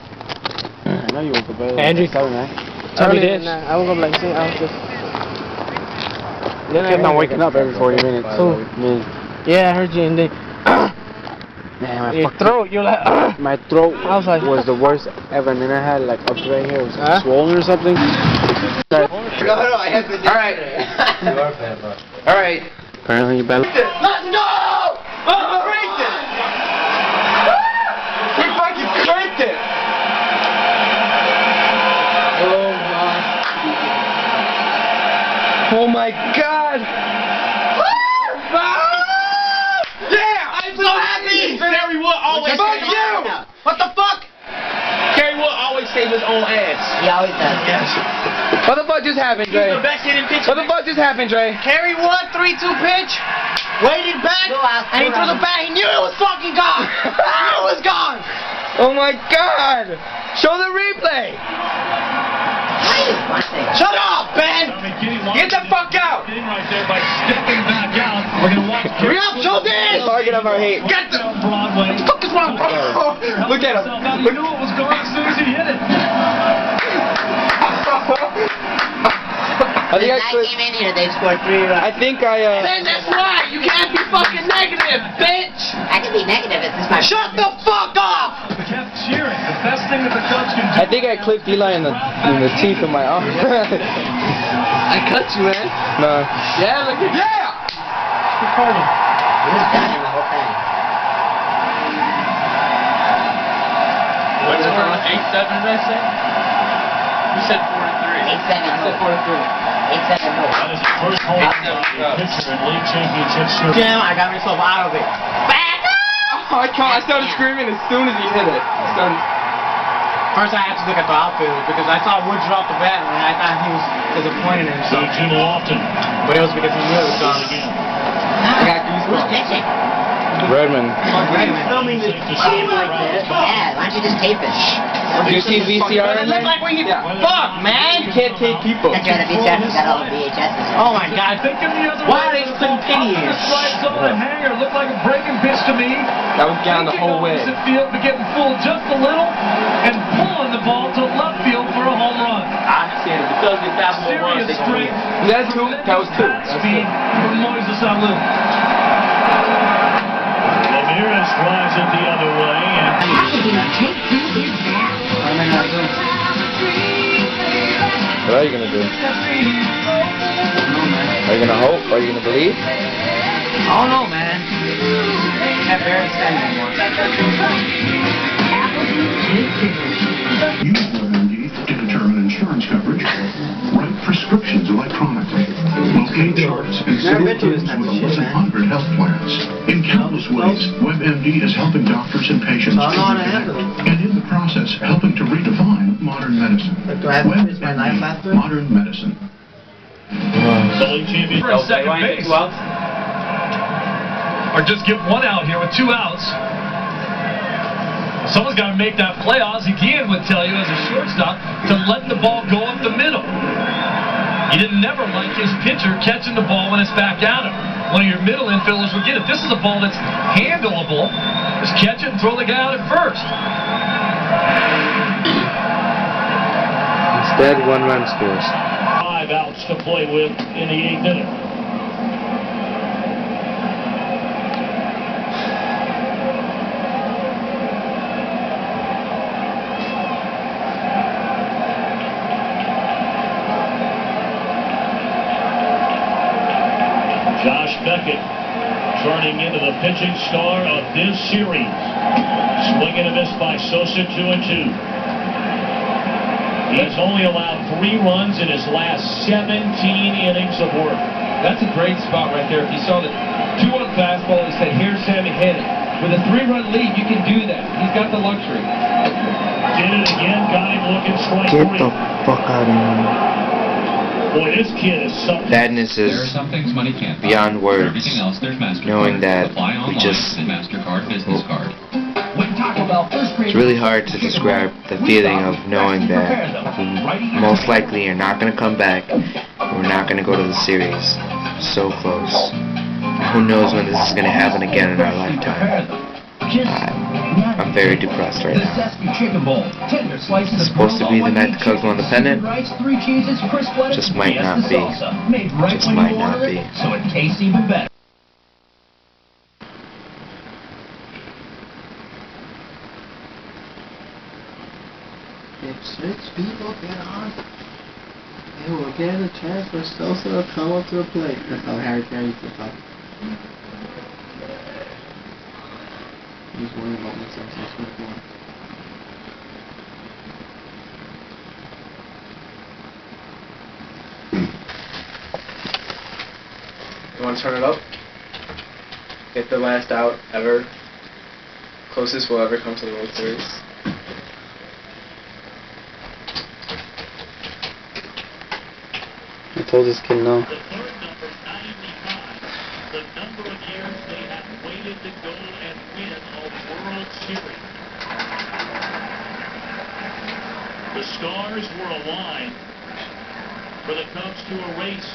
I know you woke up early. Andrew. 7, man. Earlier than that. I woke up like 6 hours. Then I Kept on waking up every 40 minutes. Who? Me. Yeah, I heard you, and then Man, my your fucking- throat. You're like, My throat I was like, was the worst ever, and then I had like up to right here, it was Huh? swollen or something. No, I have the Alright. Alright. Apparently you better. Let's go! Oh, cranked it! We fucking cranked it! Oh my god! Yeah! I'm so happy! Kerry Wood always Fuck you! What the fuck? Kerry Wood always saves his own ass. He always does. Yes. What the fuck just happened, Dre? He's the best hitting pitcher. What the fuck just happened, Dre? Kerry Wood, 3-2 pitch, waited back, and he threw the bat. He knew it was fucking gone. He knew it was gone. Oh my god! Show the replay! Shut up, Ben! Get the fuck out! Right there by stepping back out. We're going to watch Hurry up, show this! Target of our hate. Get the Broadway. What the fuck is wrong, bro? Look at him. You knew it was gone as soon as he hit it. I think I Since I clicked. came in here, they've scored 3 runs. I think Ben, that's right. You can't be fucking negative, bitch. I can be negative. It's just my. Shut the fuck up! Kept cheering. The best thing that the Cubs can do. I think I clipped Eli in the teeth of my arm. I cut you, man. No. Yeah, look at yeah. He was done in the whole thing. What's the score? 8-7, did I say? You said 4-3. 8-7. I said 4-3. 8-7. That is the first home run by a pitcher in league championship series. Damn, I got myself out of it. Back up! Oh, I started screaming as soon as he hit it. First, I had to look at the outfield because I saw Wood drop the bat and I thought he was disappointed in So himself. Jim Lofton. But it was because he knew it was gone. I got Who's goosebumps. pitching? Redmond. Filming the Shit like this? Yeah, why don't you just tape it? Do you see VCR in It there? looked like when you Yeah. fuck, man. You can't take people. That's right, the VCR's got all the VHSs. Oh my god. Thinking the other Why are way, they putting penny in? The stripes on the hanger looked like a breaking pitch to me. That was down the whole way. Opposite field, but getting fooled just a little and pulling the ball to left field for a home run. I understand it. Because the fastball runs, Serious they gonna strength. win. That's two. That was two. Speed from Moises Alou. Ramirez drives it the other way, and How did he take to his back? What are you going to do? Are you going to hope? Are you going to believe? I don't know, man. Can't bear to stand anymore. Use WebMD to determine insurance coverage. Write prescriptions electronically. Locate charts and settle plans with more than 100 health plans. In countless ways, WebMD is helping doctors and patients and in the process helping to redefine modern medicine. WebMD, modern medicine. the league champion for second base. Or just give one out here with 2 outs. Someone's got to make that play. Ozzie Guillen would tell you as a shortstop to let the ball go up the middle. He didn't never like his pitcher catching the ball when it's back at him. One of your middle infielders would get it. This is a ball that's handleable. Just catch it and throw the guy out at first. Instead, 1 run scores. 5 outs to play with in the 8th inning. Josh Beckett turning into the pitching star of this series. Swing and a miss by Sosa, 2-2. He's only allowed 3 runs in his last 17 innings of work. That's a great spot right there. If you saw the 2-1 fastball, he said, "Here's Sammy, hit it." With a 3-run lead, you can do that. He's got the luxury. Did it again, got him looking strike Get 3. the fuck out of here. Boy, this kid is something. Sadness is beyond words, knowing that we just... It's really hard to describe the feeling of knowing that we most likely are not going to come back, we're not going to go to the series. So close. Who knows when this is going to happen again in our lifetime. I'm very depressed right now. It's supposed to be the night the Cubs won the pennant. Just might not be. Just might not be. So it tastes even better. If 6 people get on, they will get a chance for Sosa to come up to the plate. That's how Harry Carey used to talk. He's worrying about myself since week 1. You want to turn it up? Get the last out ever. Closest we'll ever come to the World Series. I told this kid no. The number of years they have waited to go and win a World Series. The stars were aligned for the Cubs to erase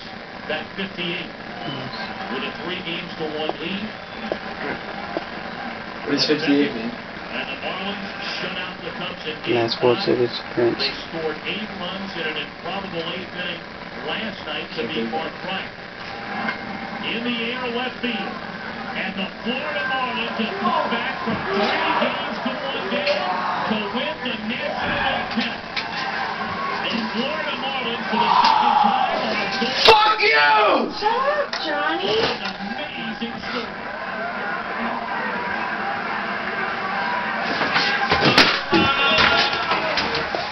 that 58 with a 3-1 lead. What does 58 mean? And the Marlins shut out the Cubs in Game Last World 5. Series appearance. They scored 8 runs in an improbable 8th inning last night to beat Mark Price. In the air left field. And the Florida Marlins have come back from 3 games to 1 game to win the National League pennant. The Florida Marlins for the second time on a goal. Fuck you! Shut up, Johnny. An amazing story.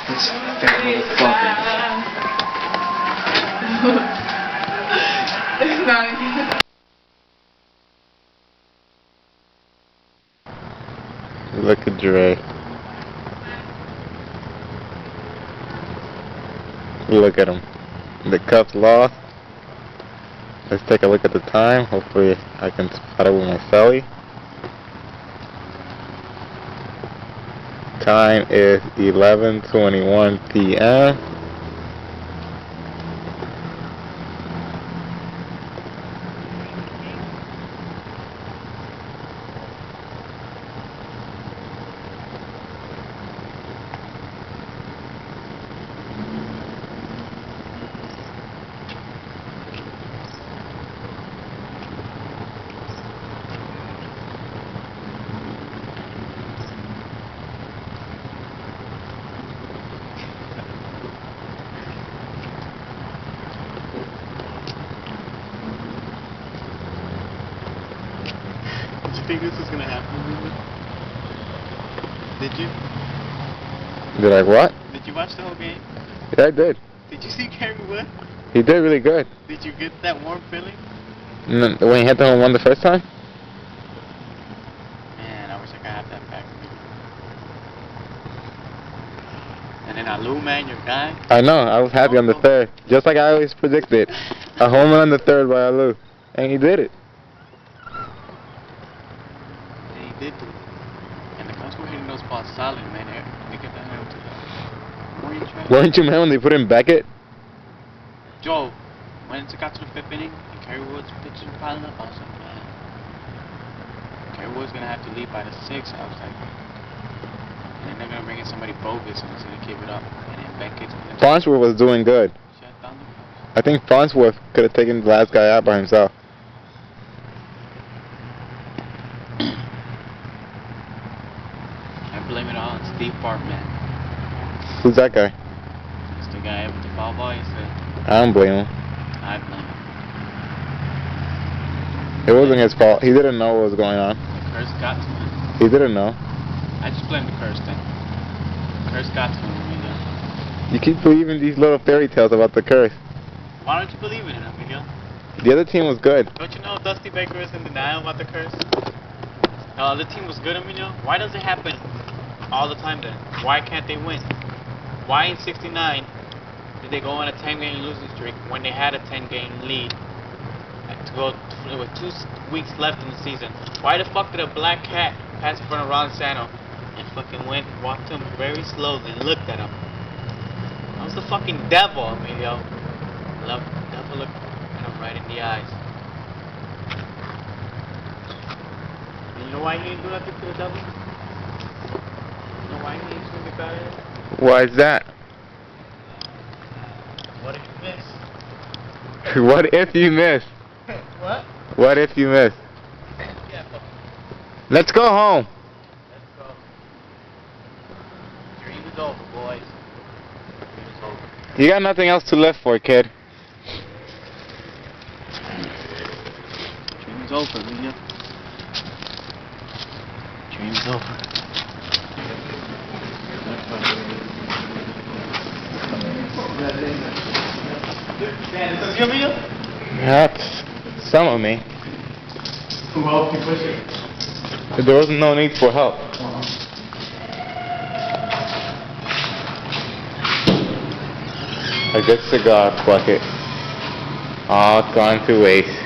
This fat motherfucker. It's not even. Look at Dre. Look at him. The Cubs lost. Let's take a look at the time. Hopefully I can spot it with my celly. Time is 11:21 p.m. Did you think this was gonna happen? Did you? Did I what? Did you watch the whole game? Yeah, I did. Did you see Gary Wood? He did really good. Did you get that warm feeling? When he hit the home run the first time? Man, I wish I could have that back. And then Alou, man, your guy. I know, I was happy on the third. Just like I always predicted. A home run on the third by Alou. And he did it. Yeah, he did. And the Cubs were hitting those balls solid, man. They get that hell to the warning track. Weren't you mad when they put in Beckett? Joe, when it got to the 5th inning, and Kerry Wood's pitching piling up, I was like, man, Kerry Wood's going to have to lead by the 6th. I was like, and then they're going to bring in somebody bogus and it's going to keep it up. And then Beckett's going to Farnsworth was doing good. shut down the Cubs. I think Farnsworth could have taken the last guy out by himself. I blame it all on Steve Bartman. Who's that guy? It's the guy with the foul ball. He said, I don't blame him. I blame him. It wasn't his fault. He didn't know what was going on. The curse got to him. He didn't know. I just blame the curse then. The curse got to him, Emilio. You keep believing these little fairy tales about the curse. Why don't you believe in it, Emilio? The other team was good. Don't you know Dusty Baker is in denial about the curse? The team was good, Emilio. Why does it happen all the time then? Why can't they win? Why in '69 did they go on a 10-game losing streak when they had a 10-game lead to go with 2 weeks left in the season? Why the fuck did a black cat pass in front of Ron Santo and fucking walked to him very slowly and looked at him? That was the fucking devil, Emilio. I love the devil look at him right in the eyes. And you know why he didn't do nothing to the devil? You know why he didn't swing it back at him? Why is that? What if you miss? What if you miss? What? What if you miss? Yeah, fuck. Let's go home. Let's go. Dream is over, boys. Dream is over. You got nothing else to live for, kid. Dream is over, Emilio. Dream is over. That's some of me. Who helped you push it? There wasn't no need for help. A good cigar bucket. All gone to waste.